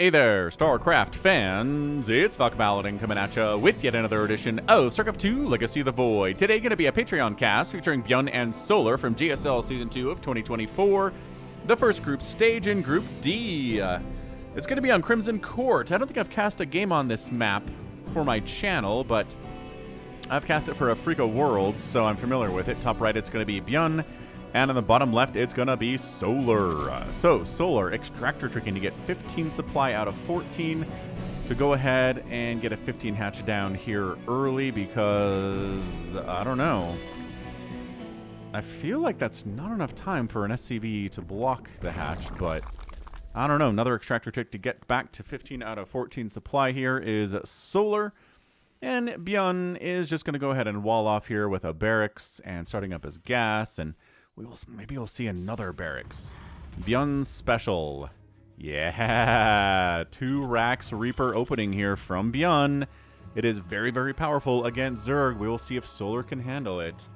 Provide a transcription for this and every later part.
Hey there, StarCraft fans, it's Falcon Paladin coming at ya with yet another edition of StarCraft 2 Legacy of the Void. Today going to be a Patreon cast featuring ByuN and Solar from GSL Season 2 of 2024. The first group stage in Group D. It's going to be on Crimson Court. I don't think I've cast a game on this map for my channel, but I've cast it for a Freako World, so I'm familiar with it. Top right, it's going to be ByuN. And on the bottom left, it's going to be Solar. So, Solar, Extractor Tricking to get 15 supply out of 14 to go ahead and get a 15 hatch down here early because, I don't know. I feel like that's not enough time for an SCV to block the hatch, but I don't know. Another Extractor Trick to get back to 15 out of 14 supply here is Solar. And ByuN is just going to go ahead and wall off here with a barracks and starting up his gas, and maybe we'll see another barracks. ByuN special. Yeah. 2 racks Reaper opening here from ByuN. It is very, very powerful against Zerg. We will see if Solar can handle it.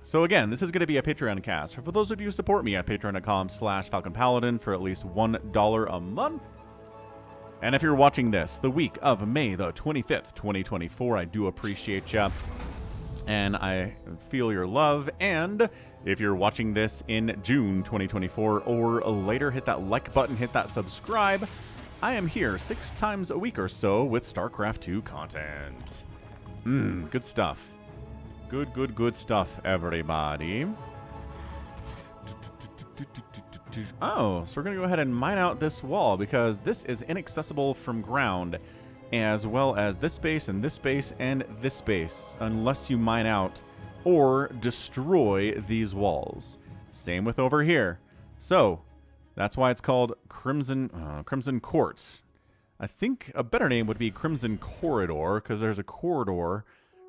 So again, this is going to be a Patreon cast. For those of you who support me at patreon.com/FalconPaladin for at least $1 a month. And if you're watching this the week of May the 25th, 2024, I do appreciate ya. And I feel your love. And if you're watching this in June 2024 or later, hit that like button, hit that subscribe. I am here 6 times a week or so with StarCraft 2 content. Good stuff. Good stuff, everybody. Oh, so we're going to go ahead and mine out this wall because this is inaccessible from ground, as well as this space and this space and this space, unless you mine out or destroy these walls. Same with over here. So that's why it's called Crimson Court. I think a better name would be Crimson Corridor, because there's a corridor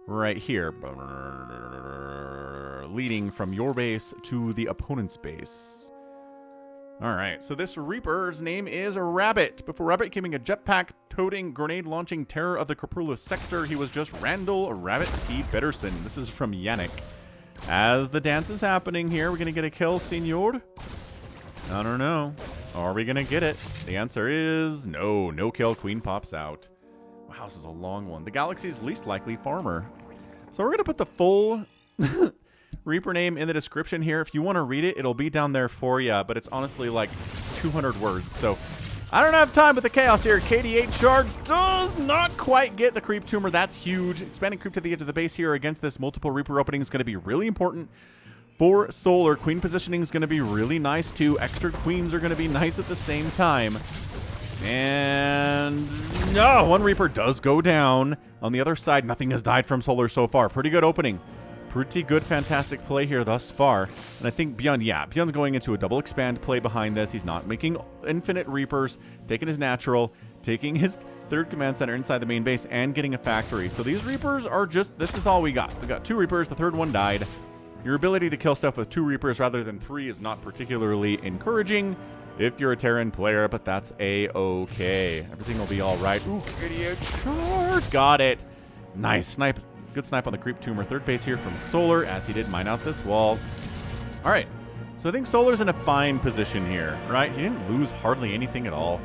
right here leading from your base to the opponent's base. Alright, so this Reaper's name is Rabit. Before Rabit becoming a jetpack-toting, grenade-launching terror of the kropulus sector, he was just Randal Rabit T. Bitterson. This is from Yannick. As the dance is happening here, we're going to get a kill, senor? I don't know. Are we going to get it? The answer is no. No kill. Queen pops out. Wow, this is a long one. The galaxy's least likely farmer. So we're going to put the full Reaper name in the description here. If you want to read it, it'll be down there for you, but it's honestly like 200 words, so I don't have time with the chaos here. KD8 Shard does not quite get the creep tumor. That's huge. Expanding creep to the edge of the base here against this multiple Reaper opening is going to be really important for Solar. Queen positioning is going to be really nice too. Extra queens are going to be nice at the same time. And no, one Reaper does go down. On the other side, nothing has died from Solar so far. Pretty good opening. Pretty good, fantastic play here thus far. And I think ByuN's going into a double expand play behind this. He's not making infinite Reapers, taking his natural, taking his 3rd command center inside the main base, and getting a factory. So these Reapers are just, this is all we got. We got 2 Reapers, the 3rd one died. Your ability to kill stuff with 2 Reapers rather than 3 is not particularly encouraging if you're a Terran player, but that's A-okay. Everything will be all right. Ooh, KD8 Shard. Got it. Nice snipe. Good snipe on the creep tumor. 3rd base here from Solar as he did mine out this wall. All right. So I think Solar's in a fine position here, right? He didn't lose hardly anything at all.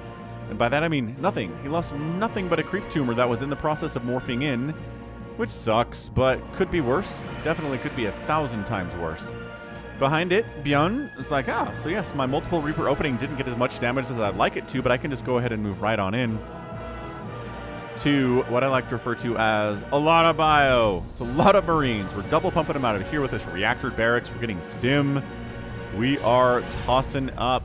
And by that, I mean nothing. He lost nothing but a creep tumor that was in the process of morphing in, which sucks, but could be worse. Definitely could be 1,000 times worse. Behind it, ByuN is like, so yes, my multiple Reaper opening didn't get as much damage as I'd like it to, but I can just go ahead and move right on in to what I like to refer to as a lot of bio. It's a lot of Marines. We're double pumping them out of here with this reactor barracks. We're getting stim. We are tossing up.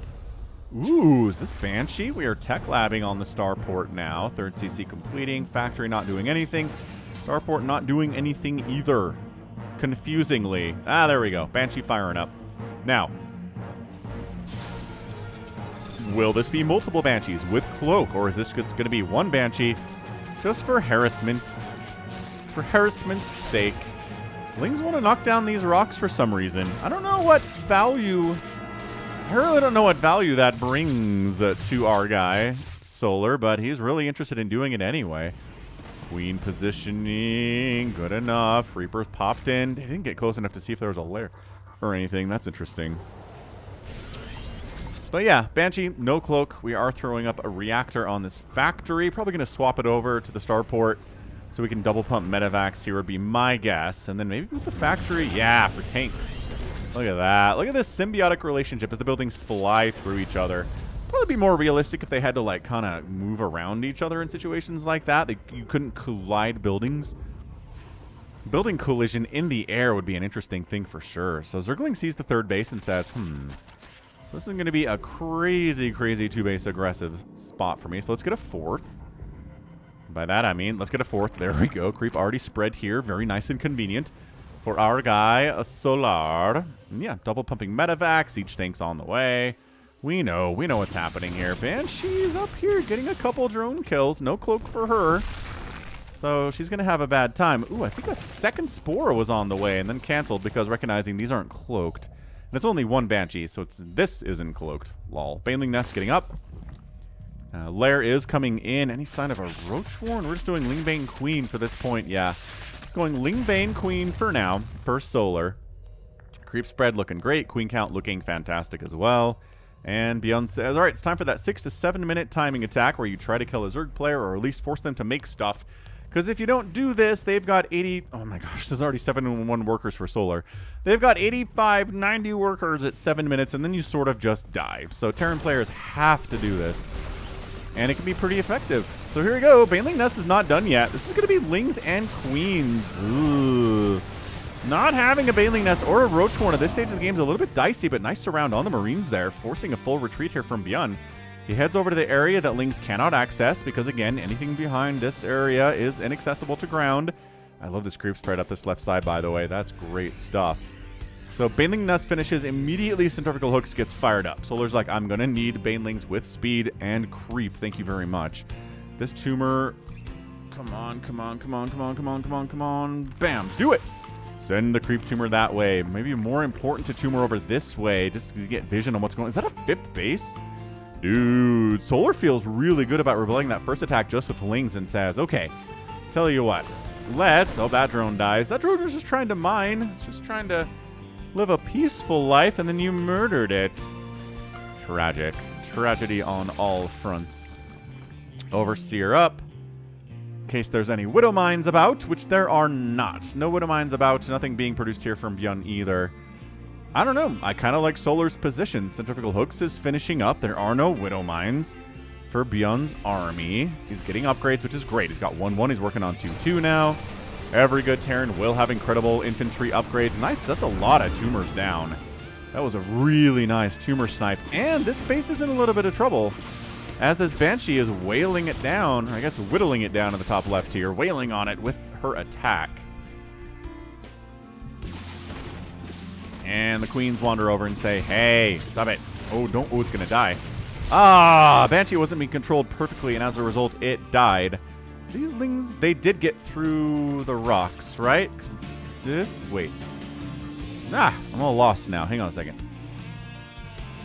Ooh, is this Banshee? We are tech labbing on the starport now. 3rd CC completing. Factory not doing anything. Starport not doing anything either. Confusingly. There we go. Banshee firing up. Now, will this be multiple Banshees with Cloak, or is this going to be 1 Banshee just for harassment? For harassment's sake. Lings want to knock down these rocks for some reason. I don't know what value... I really don't know what value that brings to our guy, Solar, but he's really interested in doing it anyway. Queen positioning. Good enough. Reapers popped in. They didn't get close enough to see if there was a lair or anything. That's interesting. But yeah, Banshee, no cloak. We are throwing up a reactor on this factory. Probably going to swap it over to the starport so we can double pump medevacs here would be my guess. And then maybe with the factory, yeah, for tanks. Look at that. Look at this symbiotic relationship as the buildings fly through each other. Probably be more realistic if they had to like kind of move around each other in situations like that. You couldn't collide buildings. Building collision in the air would be an interesting thing for sure. So Zergling sees the third base and says, so this is going to be a crazy, crazy two-base aggressive spot for me. So let's get a fourth. By that I mean, let's get a fourth. There we go. Creep already spread here. Very nice and convenient for our guy, a Solar. And yeah, double pumping medevacs. Each tank's on the way. We know what's happening here. Banshee's up here getting a couple drone kills. No cloak for her. So she's going to have a bad time. Ooh, I think a second Spore was on the way and then canceled because recognizing these aren't cloaked. And it's only one Banshee, so this isn't cloaked. Lol. Baneling Nest getting up. Lair is coming in. Any sign of a Roachworn? We're just doing Lingbane Queen for this point. Yeah. It's going Lingbane Queen for now. Per Solar. Creep spread looking great. Queen count looking fantastic as well. And ByuN says, alright, it's time for that 6 to 7 minute timing attack where you try to kill a Zerg player or at least force them to make stuff. Because if you don't do this, they've got 80... Oh my gosh, there's already 701 workers for Solar. They've got 85, 90 workers at 7 minutes, and then you sort of just die. So Terran players have to do this. And it can be pretty effective. So here we go. Baneling Nest is not done yet. This is going to be Lings and Queens. Ooh. Not having a Baneling Nest or a Roachworn at this stage of the game is a little bit dicey, but nice surround on the Marines there, forcing a full retreat here from ByuN. He heads over to the area that Lings cannot access because, again, anything behind this area is inaccessible to ground. I love this creep spread up this left side, by the way. That's great stuff. So Baneling Nest finishes immediately. Centrifugal Hooks gets fired up. Solar's like, I'm going to need Banelings with speed and creep. Thank you very much. This tumor... Come on, come on, come on, come on, come on, come on, come on. Bam. Do it. Send the creep tumor that way. Maybe more important to tumor over this way just to get vision on what's going on. Is that a fifth base? Dude, Solar feels really good about rebelling that first attack just with Lings and says, okay, tell you what, let's... Oh, that drone dies. That drone was just trying to mine. It's just trying to live a peaceful life, and then you murdered it. Tragic. Tragedy on all fronts. Overseer up. In case there's any Widow Mines about, which there are not. No Widow Mines about. Nothing being produced here from ByuN either. I don't know. I kind of like Solar's position. Centrifugal Hooks is finishing up. There are no Widow Mines for ByuN's army. He's getting upgrades, which is great. He's got 1-1. He's working on 2-2 now. Every good Terran will have incredible infantry upgrades. Nice. That's a lot of tumors down. That was a really nice tumor snipe. And this base is in a little bit of trouble as this Banshee is wailing it down. I guess whittling it down in the top left here. Wailing on it with her attack. And the Queens wander over and say, hey, stop it. Oh, don't. Oh, it's going to die. Ah, Banshee wasn't being controlled perfectly, and as a result, it died. These Lings, they did get through the rocks, right? 'Cause this, wait. Ah, I'm all lost now. Hang on a second.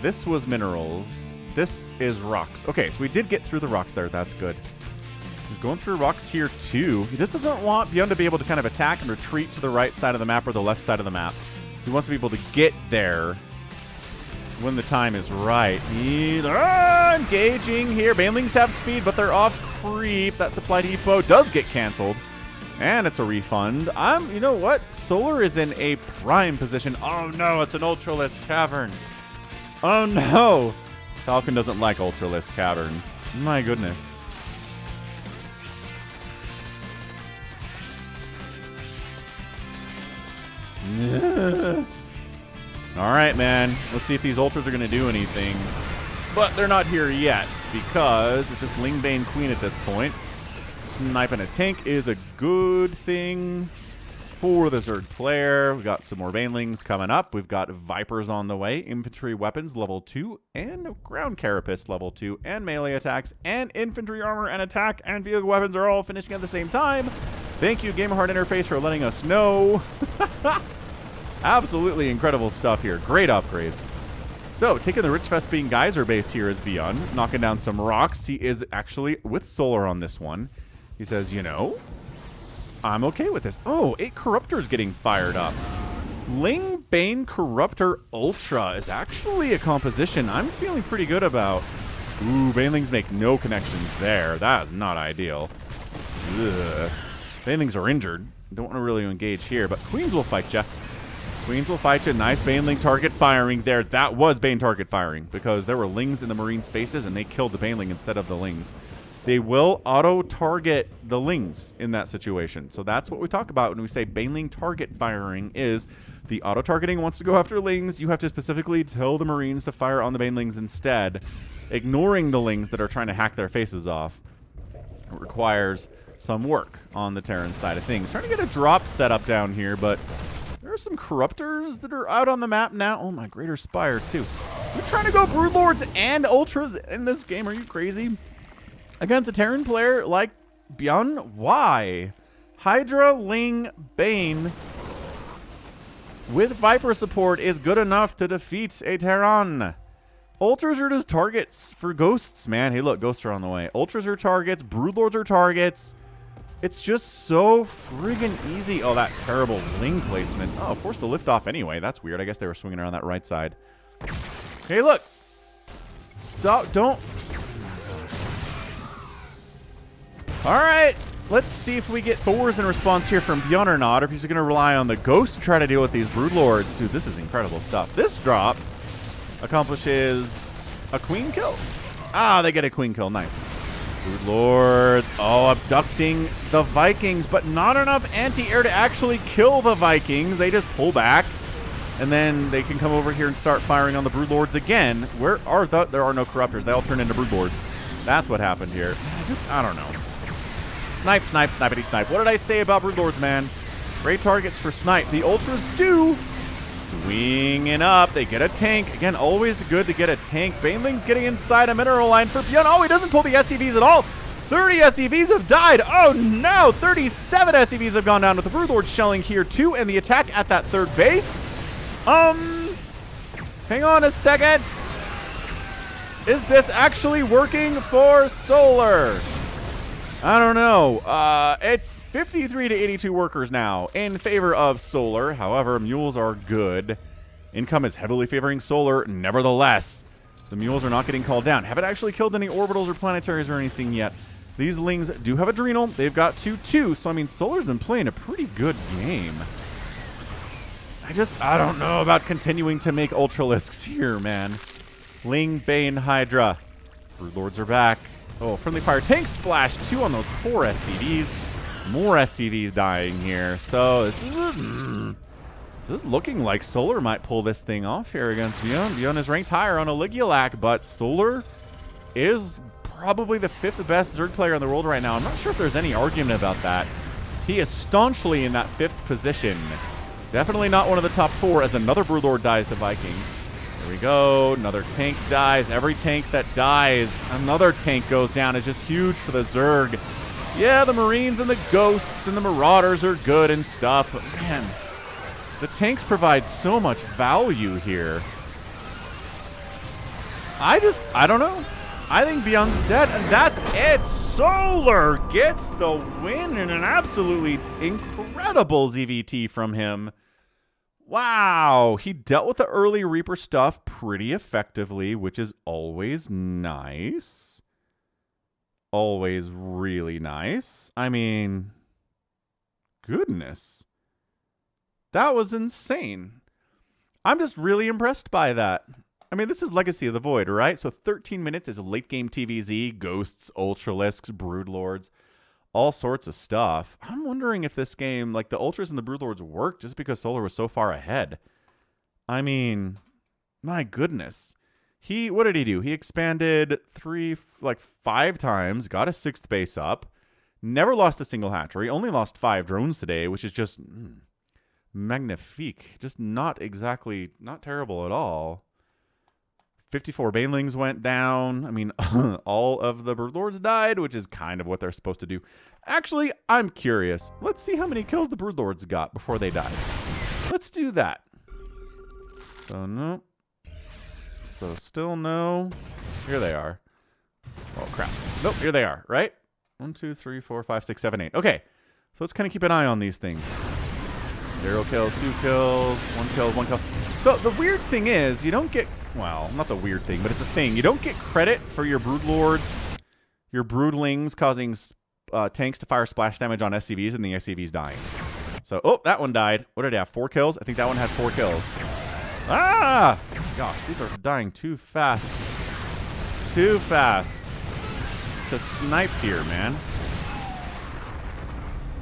This was minerals. This is rocks. Okay, so we did get through the rocks there. That's good. He's going through rocks here, too. He just doesn't want ByuN to be able to kind of attack and retreat to the right side of the map or the left side of the map. He wants to be able to get there when the time is right. Engaging here. Banelings have speed, but they're off creep. That supply depot does get canceled. And it's a refund. You know what? Solar is in a prime position. Oh no, it's an Ultralisk Cavern. Oh no. Falcon doesn't like Ultralisk Caverns. My goodness. Alright, man. Let's see if these Ultras are going to do anything. But they're not here yet, because it's just Lingbane Queen at this point. Sniping a tank is a good thing for the Zerg player. We've got some more Banelings coming up. We've got Vipers on the way. Infantry weapons level 2, and ground carapace level 2, and melee attacks, and infantry armor and attack, and vehicle weapons are all finishing at the same time. Thank you, GamerHeart Interface, for letting us know. Absolutely incredible stuff here. Great upgrades. So, taking the Rich Vespine Geyser base here is ByuN, knocking down some rocks. He is actually with Solar on this one. He says, you know, I'm okay with this. Oh, 8 Corruptors getting fired up. Ling Bane Corruptor Ultra is actually a composition I'm feeling pretty good about. Ooh, Banelings make no connections there. That is not ideal. Ugh. Banelings are injured. Don't want to really engage here, but Queens will fight ya. Queens will fight you. Nice Baneling target firing there. That was Bane target firing because there were Lings in the Marines' faces and they killed the Baneling instead of the Lings. They will auto-target the Lings in that situation. So that's what we talk about when we say Baneling target firing is the auto-targeting wants to go after Lings. You have to specifically tell the Marines to fire on the Banelings instead, ignoring the Lings that are trying to hack their faces off. It requires some work on the Terran side of things. Trying to get a drop set up down here, but there are some Corruptors that are out on the map now. Oh, my Greater Spire, too. We're trying to go Broodlords and Ultras in this game. Are you crazy? Against a Terran player like ByuN? Why? Hydra, Ling, Bane with Viper support is good enough to defeat a Terran. Ultras are just targets for ghosts, man. Hey, look, ghosts are on the way. Ultras are targets. Broodlords are targets. It's just so friggin' easy. Oh, that terrible Ling placement. Oh, forced to lift off anyway. That's weird. I guess they were swinging around that right side. Hey, look. Stop. Don't. All right. Let's see if we get Thors in response here from ByuN or not, or if he's going to rely on the Ghost to try to deal with these Broodlords. Dude, this is incredible stuff. This drop accomplishes a queen kill. Ah, they get a queen kill. Nice. Broodlords. Oh, abducting the Vikings, but not enough anti-air to actually kill the Vikings. They just pull back, and then they can come over here and start firing on the Broodlords again. Where are the... There are no Corruptors. They all turn into Broodlords. That's what happened here. I don't know. Snipe, snipe, snipety snipe. What did I say about Broodlords, man? Great targets for snipe. The Ultras do. Swinging up. They get a tank. Again, always good to get a tank. Baneling's getting inside a mineral line for ByuN. Oh, he doesn't pull the SCVs at all. 30 SCVs have died. Oh, no. 37 SCVs have gone down with the Broodlords shelling here, too. And the attack at that third base. Hang on a second. Is this actually working for Solar? I don't know. It's 53 to 82 workers now in favor of Solar. However, Mules are good. Income is heavily favoring Solar. Nevertheless, the Mules are not getting called down. Haven't actually killed any orbitals or planetaries or anything yet. These Lings do have Adrenal. They've got 2-2. So, I mean, Solar's been playing a pretty good game. I don't know about continuing to make Ultralisks here, man. Ling, Bane, Hydra. Broodlords are back. Oh, friendly fire tank splash 2 on those poor SCVs. More SCVs dying here. So this is looking like Solar might pull this thing off here against ByuN. ByuN is ranked higher on Oligulac, but Solar is probably the 5th best Zerg player in the world right now. I'm not sure if there's any argument about that. He is staunchly in that 5th position. Definitely not one of the top 4 as another Broodlord dies to Vikings. There we go. Another tank dies. Every tank that dies, another tank goes down. It's just huge for the Zerg. Yeah, the Marines and the Ghosts and the Marauders are good and stuff, but man, the tanks provide so much value here. I don't know. I think ByuN's dead, and that's it. Solar gets the win in an absolutely incredible ZVT from him. Wow, he dealt with the early Reaper stuff pretty effectively, which is always nice. Always really nice. I mean, goodness. That was insane. I'm just really impressed by that. I mean, this is Legacy of the Void, right? So 13 minutes is late game TVZ, Ghosts, Ultralisks, Broodlords. All sorts of stuff. I'm wondering if this game, like the Ultras and the Broodlords, worked just because Solar was so far ahead. I mean, my goodness. What did he do? He expanded 5 times, got a 6th base up, never lost a single hatchery, only lost 5 drones today, which is just magnifique. Just not terrible at all. 54 Banelings went down. I mean, all of the Broodlords died, which is kind of what they're supposed to do. Actually, I'm curious. Let's see how many kills the Broodlords got before they died. Let's do that. So, no. So, still no. Here they are. Oh, crap. Nope, here they are, right? 1, 2, 3, 4, 5, 6, 7, 8. Okay. So, let's kind of keep an eye on these things. 0 kills, 2 kills, 1 kill, 1 kill. So the weird thing is, you don't get, well, not the weird thing, but it's a thing. You don't get credit for your broodlords, your broodlings causing tanks to fire splash damage on SCVs and the SCVs dying. So, oh, that one died. What did it have? 4 kills? I think that one had 4 kills. Ah! Gosh, these are dying too fast. Too fast to snipe here, man.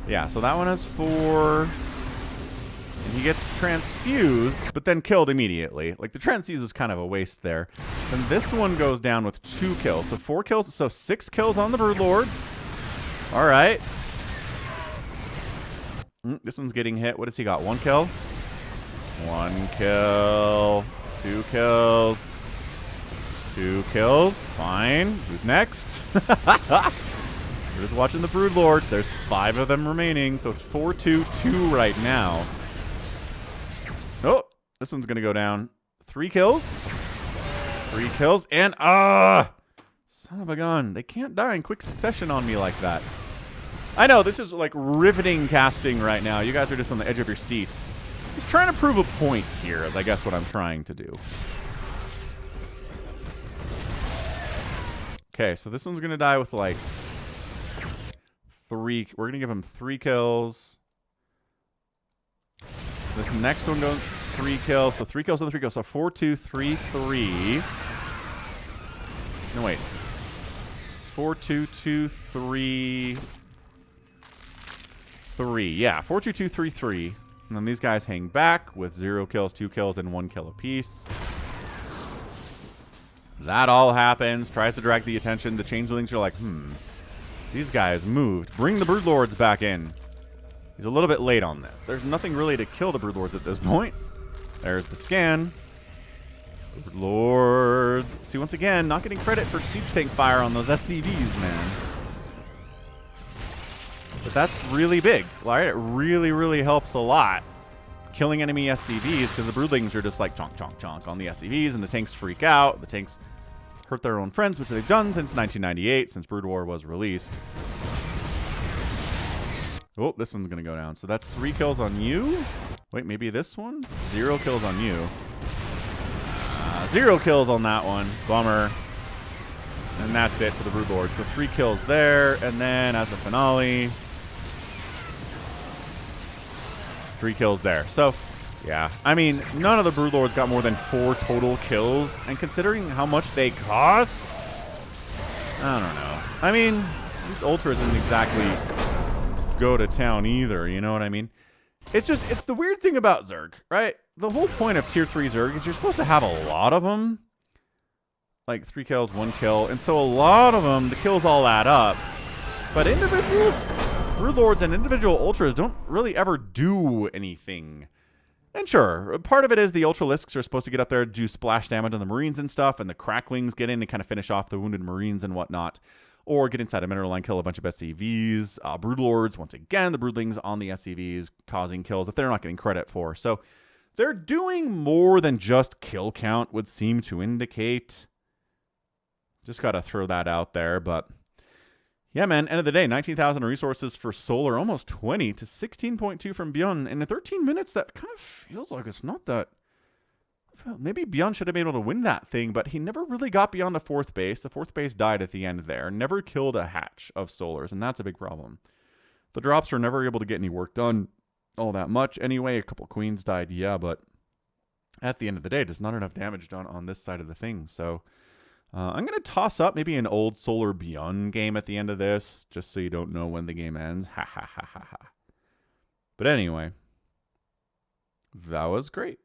Yeah, so that one has 4. And he gets transfused, but then killed immediately. Like, the transfuse is kind of a waste there. And this one goes down with 2 kills. So 4 kills, so 6 kills on the broodlords. All right. This one's getting hit. What has he got? 1 kill? 1 kill. 2 kills. 2 kills. Fine. Who's next? We're just watching the broodlord. There's 5 of them remaining, so it's 4-2-2 right now. Oh, this one's going to go down. 3 kills. 3 kills. And, son of a gun. They can't die in quick succession on me like that. I know, this is like riveting casting right now. You guys are just on the edge of your seats. Just trying to prove a point here, is I guess what I'm trying to do. Okay, so this one's going to die with like 3. We're going to give him 3 kills. This next one goes 3 kills. So 3 kills and 3 kills. So 4-2-3-3. No, wait. 4-2-2-3-3. Yeah, 4-2-2-3-3. And then these guys hang back with 0 kills, 2 kills, and 1 kill apiece. That all happens. Tries to drag the attention. The changelings are like, these guys moved. Bring the broodlords back in. He's a little bit late on this. There's nothing really to kill the broodlords at this point. There's the scan. Broodlords. See, once again, not getting credit for siege tank fire on those SCVs, man. But that's really big, right? It really, really helps a lot. Killing enemy SCVs, because the broodlings are just like chonk, chonk, chonk on the SCVs, and the tanks freak out. The tanks hurt their own friends, which they've done since 1998, since Brood War was released. Oh, this one's going to go down. So that's 3 kills on you. Wait, maybe this one? 0 kills on you. 0 kills on that one. Bummer. And that's it for the broodlord. So 3 kills there, and then as a finale, 3 kills there. So, yeah. I mean, none of the broodlords got more than 4 total kills. And considering how much they cost, I don't know. I mean, this Ultra isn't exactly go to town either, you know what I mean? It's just, it's the weird thing about Zerg, right? The whole point of tier 3 Zerg is you're supposed to have a lot of them. Like 3 kills, 1 kill. And so a lot of them, the kills all add up. But individual broodlords and individual ultras don't really ever do anything. And sure, part of it is the ultralisks are supposed to get up there, do splash damage on the marines and stuff, and the cracklings get in and kind of finish off the wounded marines and whatnot. Or get inside a mineral line, kill a bunch of SCVs. Broodlords, once again, the broodlings on the SCVs causing kills that they're not getting credit for. So they're doing more than just kill count would seem to indicate. Just got to throw that out there. But yeah, man, end of the day, 19,000 resources for Solar, almost 20 to 16.2 from ByuN. And in 13 minutes, that kind of feels like it's not that. Maybe ByuN should have been able to win that thing, but he never really got beyond the 4th base. The 4th base died at the end there. Never killed a hatch of Solars, and that's a big problem. The drops are never able to get any work done all that much. Anyway, a couple queens died, yeah, but at the end of the day, just not enough damage done on this side of the thing. So I'm going to toss up maybe an old Solar ByuN game at the end of this, just so you don't know when the game ends. Ha ha ha ha ha. But anyway, that was great.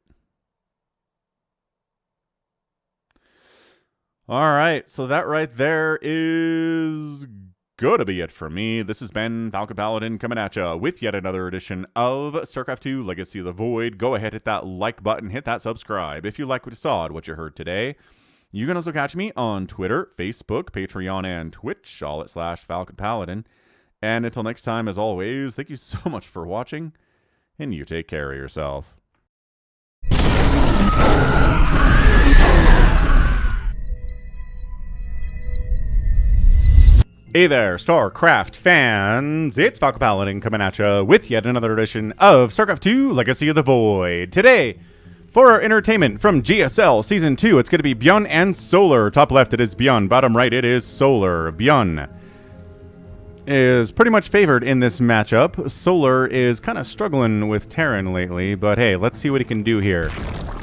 All right, so that right there is going to be it for me. This has been Falcon Paladin coming at you with yet another edition of StarCraft 2 Legacy of the Void. Go ahead, hit that like button, hit that subscribe if you like what you saw and what you heard today. You can also catch me on Twitter, Facebook, Patreon, and Twitch, all at /Falcon Paladin. And until next time, as always, thank you so much for watching, and you take care of yourself. Hey there, StarCraft fans! It's Falcon Paladin coming at you with yet another edition of StarCraft 2 Legacy of the Void. Today, for our entertainment from GSL Season 2, it's going to be ByuN and Solar. Top left, it is ByuN. Bottom right, it is Solar. ByuN is pretty much favored in this matchup. Solar is kind of struggling with Terran lately, but hey, let's see what he can do here.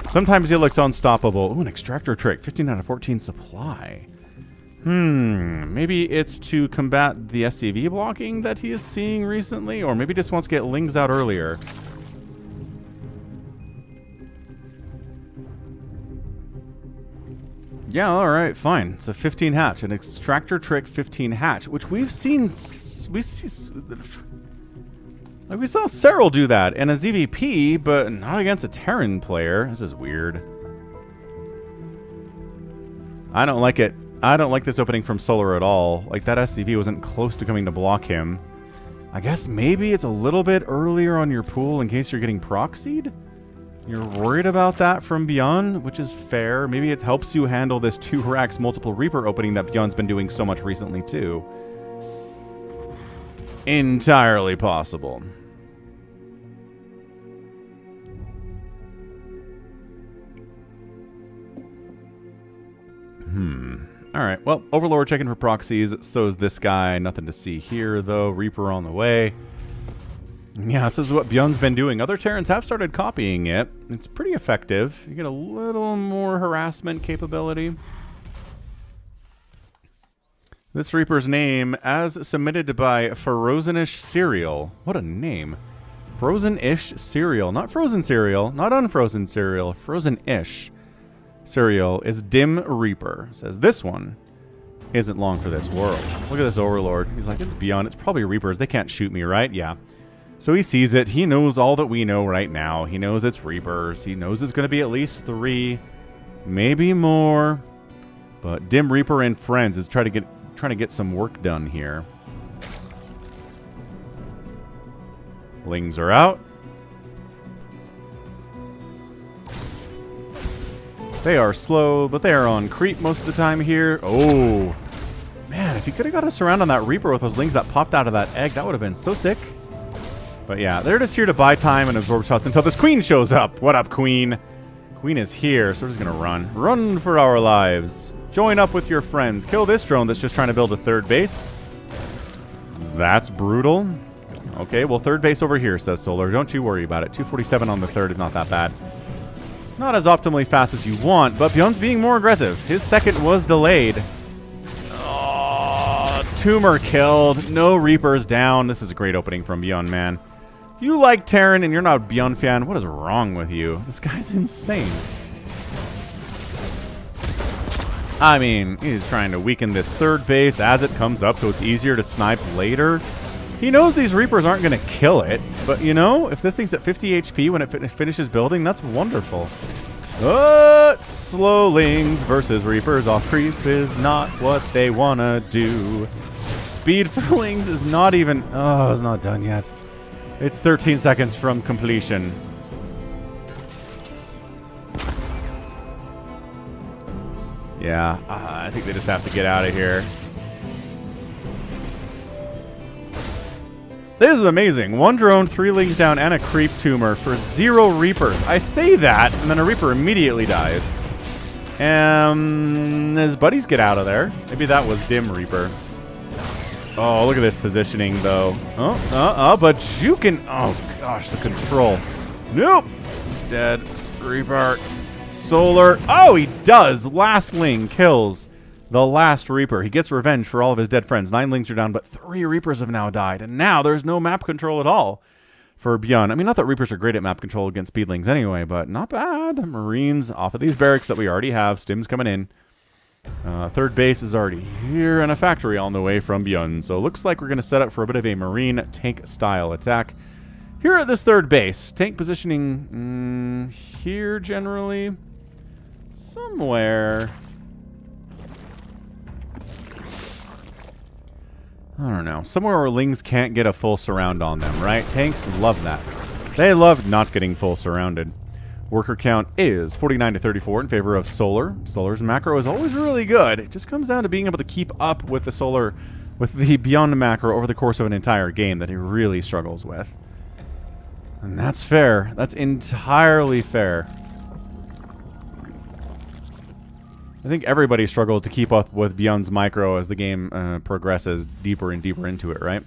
Sometimes he looks unstoppable. Ooh, an extractor trick. 15 out of 14 supply. Maybe it's to combat the SCV blocking that he is seeing recently, or maybe just wants to get Lings out earlier. Yeah, alright, fine. It's a 15 hatch, an extractor trick 15 hatch, which we've seen, we saw Cyril do that in a ZVP, but not against a Terran player. This is weird. I don't like it. I don't like this opening from Solar at all. Like, that SCV wasn't close to coming to block him. I guess maybe it's a little bit earlier on your pool in case you're getting proxied? You're worried about that from ByuN, which is fair. Maybe it helps you handle this 2 racks multiple Reaper opening that ByuN's been doing so much recently, too. Entirely possible. Alright, well, Overlord checking for proxies, so is this guy. Nothing to see here, though. Reaper on the way. Yeah, this is what ByuN's been doing. Other Terrans have started copying it. It's pretty effective. You get a little more harassment capability. This Reaper's name, as submitted by Frozenish Cereal. What a name. Frozen-ish cereal. Not frozen cereal, not unfrozen cereal. Frozen-ish cereal is Dim Reaper. Says this one isn't long for this world. Look at this Overlord. He's like, it's ByuN. It's probably Reapers. They can't shoot me, right? Yeah. So he sees it. He knows all that we know right now. He knows it's Reapers. He knows it's going to be at least 3, maybe more. But Dim Reaper and friends is trying to get some work done here. Lings are out. They are slow, but they are on creep most of the time here. Oh, man, if he could have got us around on that Reaper with those Lings that popped out of that egg, that would have been so sick. But yeah, they're just here to buy time and absorb shots until this Queen shows up. What up, Queen? Queen is here, so we're just going to run. Run for our lives. Join up with your friends. Kill this drone that's just trying to build a third base. That's brutal. Okay, well, third base over here, says Solar. Don't you worry about it. 247 on the third is not that bad. Not as optimally fast as you want, but ByuN's being more aggressive. His second was delayed. Oh, Tumor killed. No Reapers down. This is a great opening from ByuN, man. If you like Terran and you're not a ByuN fan, what is wrong with you? This guy's insane. I mean, he's trying to weaken this third base as it comes up so it's easier to snipe later. He knows these Reapers aren't going to kill it, but you know, if this thing's at 50 HP when it finishes building, that's wonderful. Slow Lings versus Reapers off creep is not what they want to do. Speed for Lings is not even... Oh, it's not done yet. It's 13 seconds from completion. Yeah, I think they just have to get out of here. This is amazing. 1 drone, 3 Lings down, and a creep tumor for 0 Reapers. I say that, and then a Reaper immediately dies. And his buddies get out of there. Maybe that was Dim Reaper. Oh, look at this positioning, though. But you can... Oh, gosh, the control. Nope. Dead. Reaper. Solar. Oh, he does. Last Ling kills the last Reaper. He gets revenge for all of his dead friends. 9 Lings are down, but 3 Reapers have now died. And now there's no map control at all for ByuN. I mean, not that Reapers are great at map control against Speedlings anyway, but not bad. Marines off of these barracks that we already have. Stims coming in. Third base is already here, and a factory on the way from ByuN. So it looks like we're going to set up for a bit of a Marine tank-style attack. Here at this third base, tank positioning here generally. Somewhere... I don't know. Somewhere where Lings can't get a full surround on them, right? Tanks love that. They love not getting full surrounded. Worker count is 49 to 34 in favor of Solar. Solar's macro is always really good. It just comes down to being able to keep up with the Solar with the ByuN macro over the course of an entire game that he really struggles with. And that's fair. That's entirely fair. I think everybody struggles to keep up with ByuN's micro as the game progresses deeper and deeper into it, right?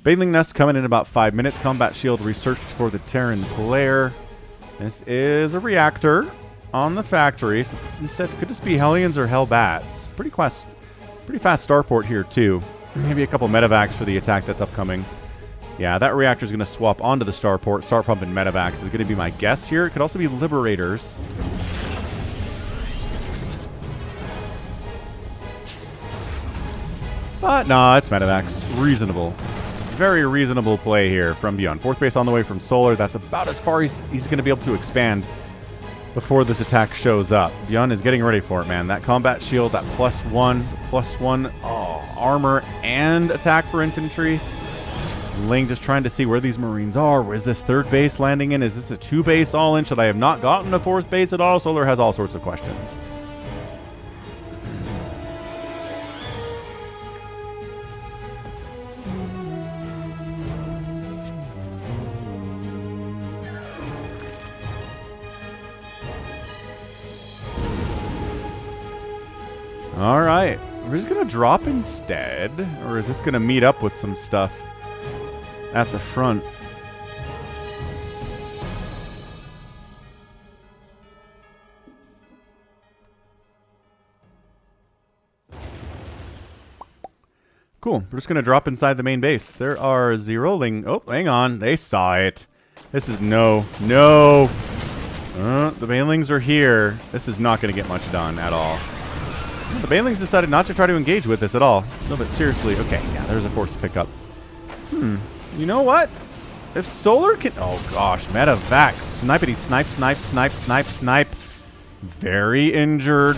Baneling Nest coming in about 5 minutes. Combat Shield researched for the Terran player. This is a reactor on the factory. So this instead could this be Hellions or Hellbats? Pretty fast starport here too. Maybe a couple medevacs for the attack that's upcoming. Yeah, that reactor is going to swap onto the starport. Start pumping medevacs is going to be my guess here. It could also be Liberators. But no, it's medevacs. Reasonable. Very reasonable play here from ByuN. Fourth base on the way from Solar. That's about as far as he's going to be able to expand before this attack shows up. ByuN is getting ready for it, man. That combat shield, that +1, armor and attack for infantry. Ling just trying to see where these Marines are. Where's this third base landing in? Is this a 2-base all-in? Should I have not gotten a fourth base at all? Solar has all sorts of questions. All right. We're just going to drop instead. Or is this going to meet up with some stuff at the front? Cool. We're just going to drop inside the main base. There are 0 Ling. Oh, hang on. They saw it. This is no. The Banelings are here. This is not going to get much done at all. The Banelings decided not to try to engage with this at all. No, but seriously. Okay, yeah, there's a force to pick up. You know what? If Solar can... Oh, gosh. Medevac. Snipety snipe, snipe, snipe, snipe, snipe. Very injured.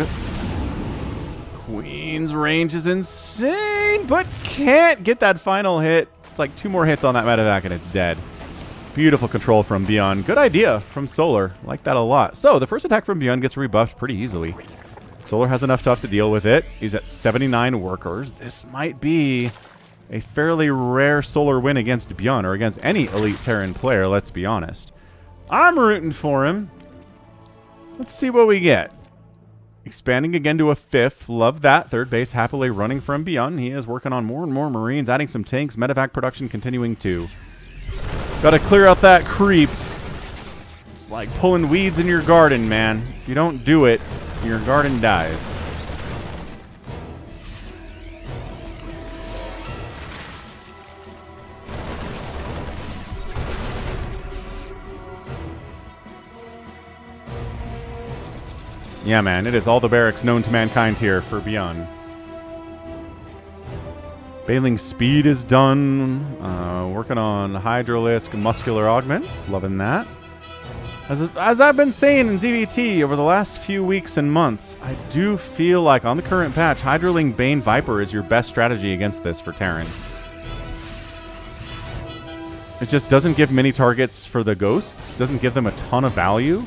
Queen's range is insane, but can't get that final hit. It's like 2 more hits on that medevac and it's dead. Beautiful control from ByuN. Good idea from Solar. Like that a lot. So, the first attack from ByuN gets rebuffed pretty easily. Solar has enough stuff to deal with it. He's at 79 workers. This might be a fairly rare Solar win against ByuN, or against any elite Terran player, let's be honest. I'm rooting for him. Let's see what we get. Expanding again to a 5th. Love that. Third base happily running from ByuN. He is working on more and more Marines, adding some tanks. Medevac production continuing too. Gotta clear out that creep. It's like pulling weeds in your garden, man. If you don't do it, your garden dies. Yeah, man, it is all the barracks known to mankind here for ByuN. Bailing speed is done. Working on Hydralisk muscular augments. Loving that. As I've been saying in ZVT over the last few weeks and months, I do feel like on the current patch, Hydraling Bane Viper is your best strategy against this for Terran. It just doesn't give many targets for the ghosts, doesn't give them a ton of value.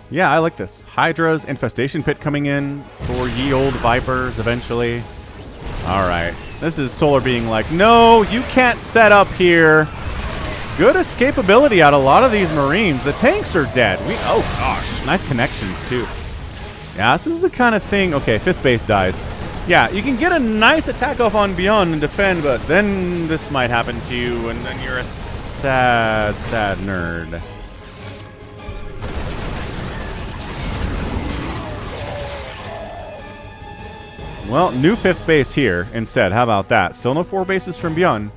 Yeah, I like this. Hydra's Infestation Pit coming in for ye old Vipers eventually. Alright. This is Solar being like, no, you can't set up here. Good escapability out of a lot of these Marines. The tanks are dead. Oh, gosh. Nice connections, too. Yeah, this is the kind of thing... Okay, 5th base dies. Yeah, you can get a nice attack off on ByuN and defend, but then this might happen to you, and then you're a sad, sad nerd. Well, new 5th base here instead. How about that? Still no 4 bases from ByuN,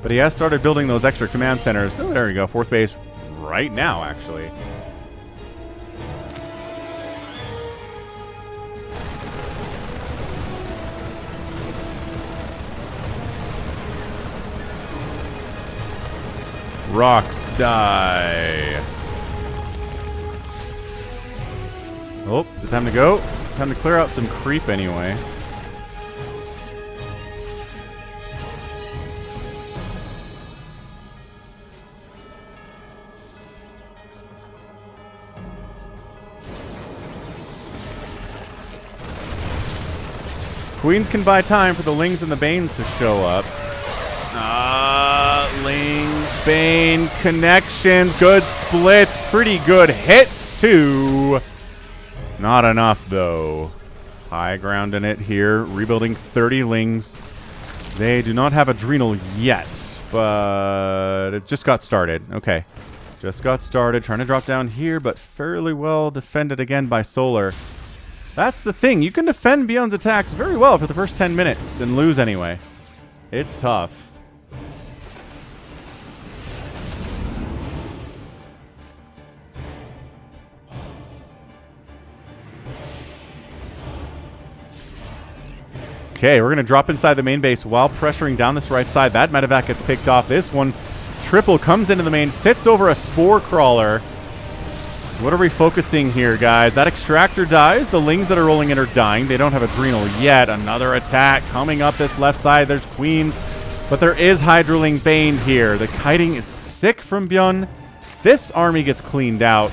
but he has started building those extra command centers. Oh, there you go. 4th base right now, actually. Rocks die. Oh, is it time to go? Time to clear out some creep anyway. Queens can buy time for the Lings and the Banes to show up. Ling, Bane, connections, good splits, pretty good hits too. Not enough though. High ground in it here, rebuilding 30 Lings. They do not have Adrenal yet, but it just got started. Okay, just got started, trying to drop down here, but fairly well defended again by Solar. That's the thing. You can defend ByuN's attacks very well for the first 10 minutes and lose anyway. It's tough. Okay, we're going to drop inside the main base while pressuring down this right side. That medevac gets picked off. This one, triple, comes into the main, sits over a spore crawler. What are we focusing here, guys? That extractor dies. The Lings that are rolling in are dying. They don't have Adrenal yet. Another attack coming up this left side. There's Queens, but there is Hydraling Bane here. The kiting is sick from ByuN. This army gets cleaned out.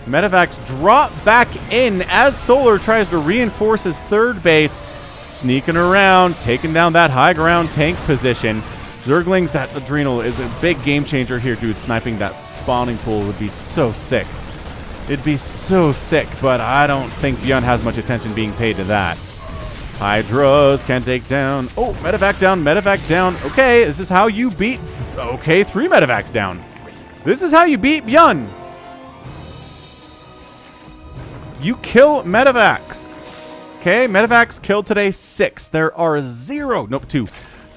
Medevacs drop back in as Solar tries to reinforce his third base. Sneaking around, taking down that high ground tank position. Zerglings, that Adrenal is a big game changer here, dude. Sniping that spawning pool would be so sick. It'd be so sick, but I don't think ByuN has much attention being paid to that. Hydras can take down. Oh, medevac down, medevac down. Okay, this is how you beat. Okay, 3 medevacs down. This is how you beat ByuN. You kill medevacs. Okay, medevacs killed today 6. There are 0. Nope, 2.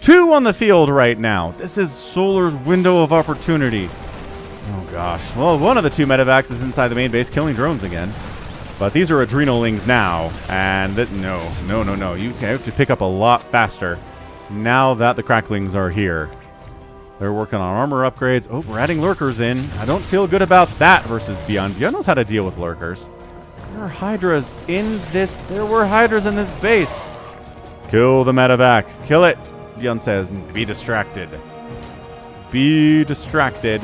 2 on the field right now. This is Solar's window of opportunity. Oh gosh. Well, one of the 2 medevacs is inside the main base killing drones again. But these are Adrenal Lings now. And no. You have to pick up a lot faster now that the cracklings are here. They're working on armor upgrades. Oh, we're adding lurkers in. I don't feel good about that versus ByuN. ByuN knows how to deal with lurkers. There are hydras in this. There were hydras in this base. Kill the medevac. Kill it. ByuN says, be distracted. Be distracted.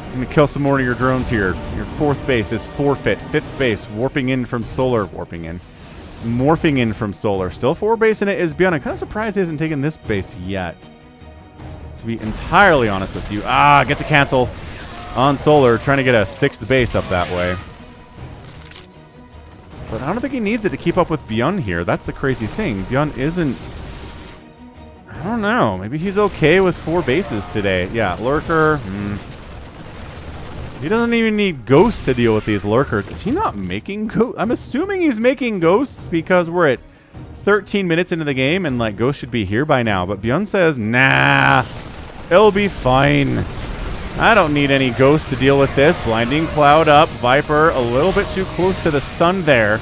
I'm going to kill some more of your drones here. Your 4th base is forfeit. 5th base, warping in from Solar. Warping in. Morphing in from Solar. Still 4 base in it is ByuN. I'm kind of surprised he hasn't taken this base yet. To be entirely honest with you. Gets a cancel on Solar. Trying to get a 6th base up that way. But I don't think he needs it to keep up with ByuN here. That's the crazy thing. ByuN isn't... I don't know. Maybe he's okay with 4 bases today. Yeah, lurker. He doesn't even need ghosts to deal with these lurkers. Is he not making ghosts? I'm assuming he's making ghosts because we're at 13 minutes into the game and like ghosts should be here by now. But ByuN says, nah, it'll be fine. I don't need any ghosts to deal with this. Blinding Cloud up. Viper a little bit too close to the sun there.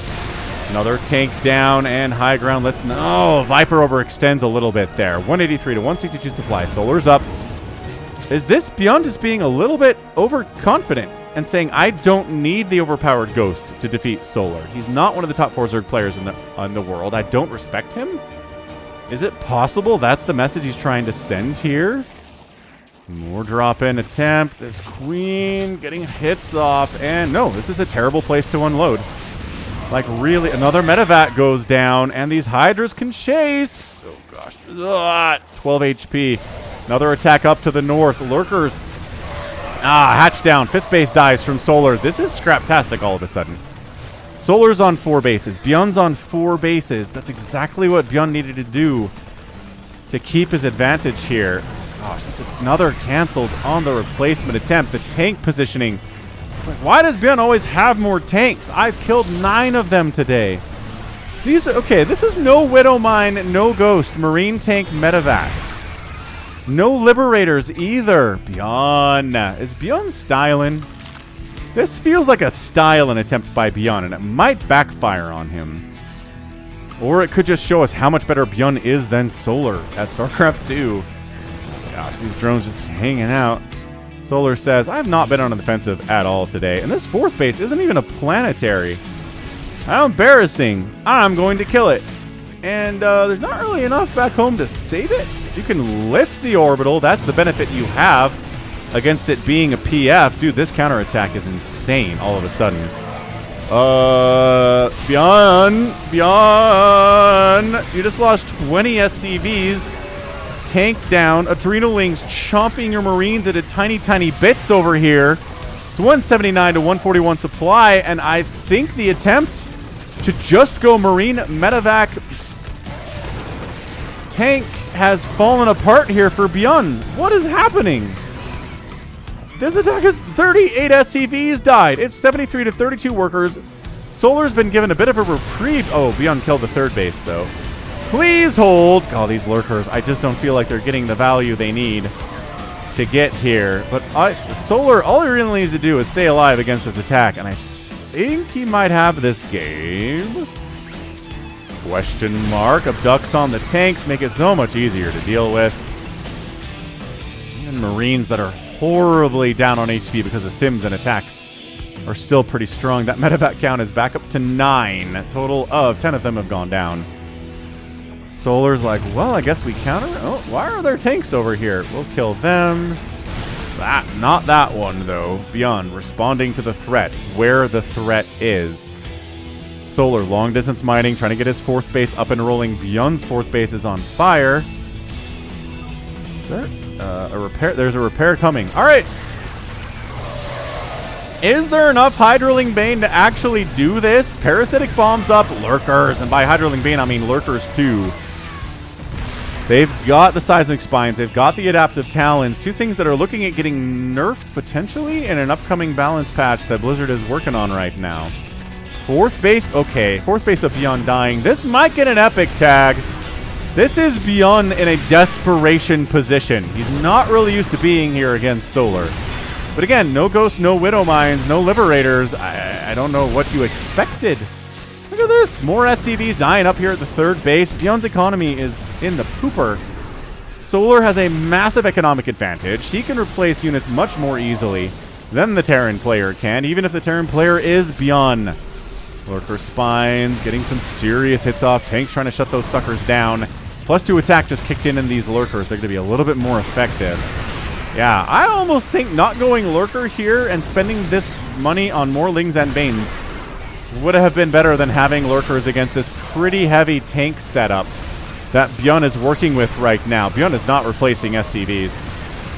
Another tank down and high ground. Let's know. Viper overextends a little bit there. 183 to 162 supply. Solar's up. Is this ByuN just being a little bit overconfident and saying, I don't need the overpowered ghost to defeat Solar? He's not one of the top 4 Zerg players in the world. I don't respect him? Is it possible that's the message he's trying to send here? More drop-in attempt. This Queen getting hits off. And no, this is a terrible place to unload. Like, really, another medevac goes down, and these hydras can chase. Oh, gosh. 12 HP. Another attack up to the north. Lurkers. Hatch down. 5th base dies from Solar. This is scraptastic all of a sudden. Solar's on 4 bases. ByuN's on 4 bases. That's exactly what ByuN needed to do to keep his advantage here. Gosh, that's another canceled on the replacement attempt. The tank positioning. It's like, why does ByuN always have more tanks? I've killed 9 of them today. Okay, this is no Widowmine, no Ghost, Marine tank medevac. No Liberators either. ByuN. Is ByuN styling? This feels like a styling attempt by ByuN, and it might backfire on him. Or it could just show us how much better ByuN is than Solar at StarCraft 2. Gosh, these drones just hanging out. Solar says, I have not been on the defensive at all today. And this fourth base isn't even a planetary. How embarrassing. I'm going to kill it. And there's not really enough back home to save it. You can lift the orbital. That's the benefit you have against it being a PF. Dude, this counterattack is insane all of a sudden. ByuN, you just lost 20 SCVs. Tank down. Adrenalings chomping your Marines into tiny, tiny bits over here. It's 179 to 141 supply, and I think the attempt to just go Marine medevac tank has fallen apart here for ByuN. What is happening? This attack is 38 SCVs died. It's 73 to 32 workers. Solar's been given a bit of a reprieve. Oh, ByuN killed the third base, though. Please hold. God, these lurkers, I just don't feel like they're getting the value they need to get here. But Solar, all he really needs to do is stay alive against this attack, and I think he might have this game. Question mark. Abducts on the tanks make it so much easier to deal with. Even Marines that are horribly down on HP because of stims and attacks are still pretty strong. That medevac count is back up to 9. A total of 10 of them have gone down. Solar's like, well, I guess we counter. Oh, why are there tanks over here? We'll kill them. Not that one, though. ByuN responding to the threat, where the threat is. Solar long distance mining, trying to get his fourth base up and rolling. ByuN's fourth base is on fire. Is there a repair? There's a repair coming. All right. Is there enough Hydraling Bane to actually do this? Parasitic bombs up lurkers, and by Hydraling Bane I mean lurkers too. They've got the seismic spines, they've got the adaptive talons, two things that are looking at getting nerfed potentially in an upcoming balance patch that Blizzard is working on right now. Fourth base, okay. Fourth base of ByuN dying. This might get an epic tag. This is ByuN in a desperation position. He's not really used to being here against Solar. But again, no ghosts, no widow mines, no liberators. I don't know what you expected. Look at this. More SCVs dying up here at the third base. ByuN's economy is in the pooper. Solar has a massive economic advantage. He can replace units much more easily than the Terran player can, even if the Terran player is ByuN. Lurker spines, getting some serious hits off. Tanks trying to shut those suckers down. +2 attack just kicked in these lurkers. They're going to be a little bit more effective. Yeah, I almost think not going lurker here and spending this money on more Lings and Banes would have been better than having lurkers against this pretty heavy tank setup that ByuN is working with right now. ByuN is not replacing SCVs.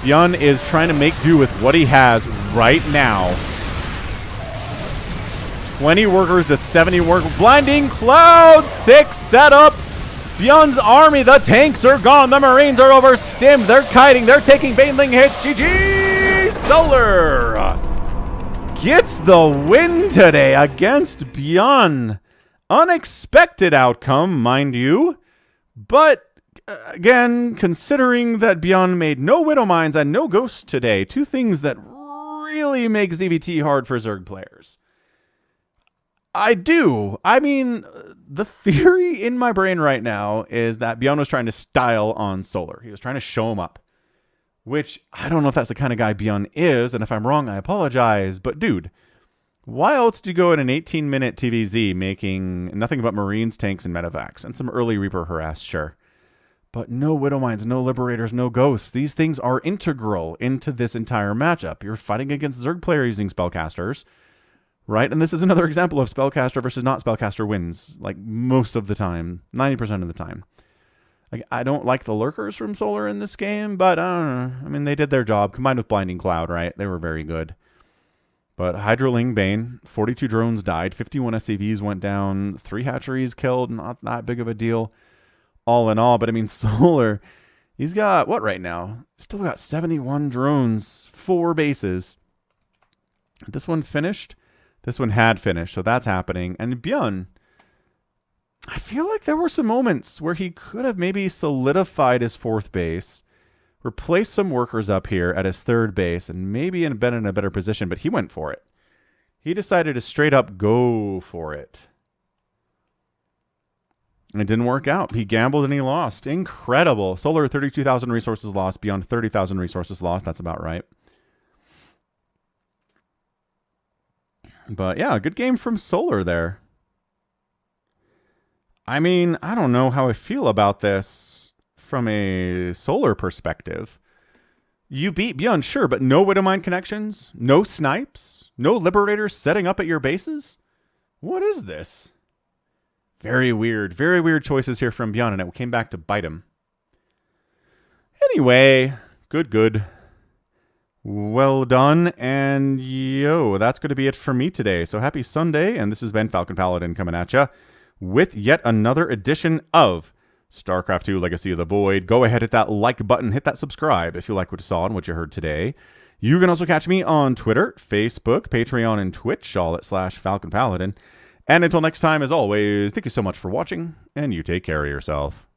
ByuN is trying to make do with what he has right now. 20 workers to 70 workers. Blinding Cloud 6 setup. ByuN's army, the tanks are gone. The Marines are overstimmed. They're kiting. They're taking baneling hits. GG! Solar gets the win today against ByuN. Unexpected outcome, mind you. But, again, considering that ByuN made no Widow Mines and no Ghosts today, two things that really make ZVT hard for Zerg players. I mean, the theory in my brain right now is that ByuN was trying to style on Solar. He was trying to show him up. Which, I don't know if that's the kind of guy ByuN is, and if I'm wrong, I apologize. But, dude, why else did you go in an 18-minute TVZ making nothing but Marines, tanks, and medevacs? And some early Reaper harass, sure. But no Widow Mines, no Liberators, no Ghosts. These things are integral into this entire matchup. You're fighting against Zerg player using Spellcasters. Right? And this is another example of Spellcaster versus not Spellcaster wins. Like, most of the time. 90% of the time. Like, I don't like the lurkers from Solar in this game, but I don't know. I mean, they did their job. Combined with Blinding Cloud, right? They were very good. But Hydraling Bane, 42 drones died. 51 SCVs went down. 3 hatcheries killed. Not that big of a deal. All in all. But, I mean, Solar, he's got, what right now? Still got 71 drones. 4 bases. This one finished. This one had finished, so that's happening. And ByuN, I feel like there were some moments where he could have maybe solidified his fourth base, replaced some workers up here at his third base, and maybe been in a better position, but he went for it. He decided to straight up go for it. It didn't work out. He gambled and he lost. Incredible. Solar, 32,000 resources lost. ByuN, 30,000 resources lost. That's about right. But yeah, good game from Solar there. I mean, I don't know how I feel about this from a Solar perspective. You beat ByuN, sure, but no Widowmine connections, no snipes, no Liberators setting up at your bases? What is this? Very weird choices here from ByuN, and it came back to bite him. Anyway, good. Well done, and yo, that's going to be it for me today. So happy Sunday, and this has been Falcon Paladin coming at ya with yet another edition of StarCraft 2 Legacy of the Void. Go ahead, hit that like button, hit that subscribe if you like what you saw and what you heard today. You can also catch me on Twitter, Facebook, Patreon, and Twitch, all at /Falcon Paladin. And until next time, as always, thank you so much for watching, and you take care of yourself.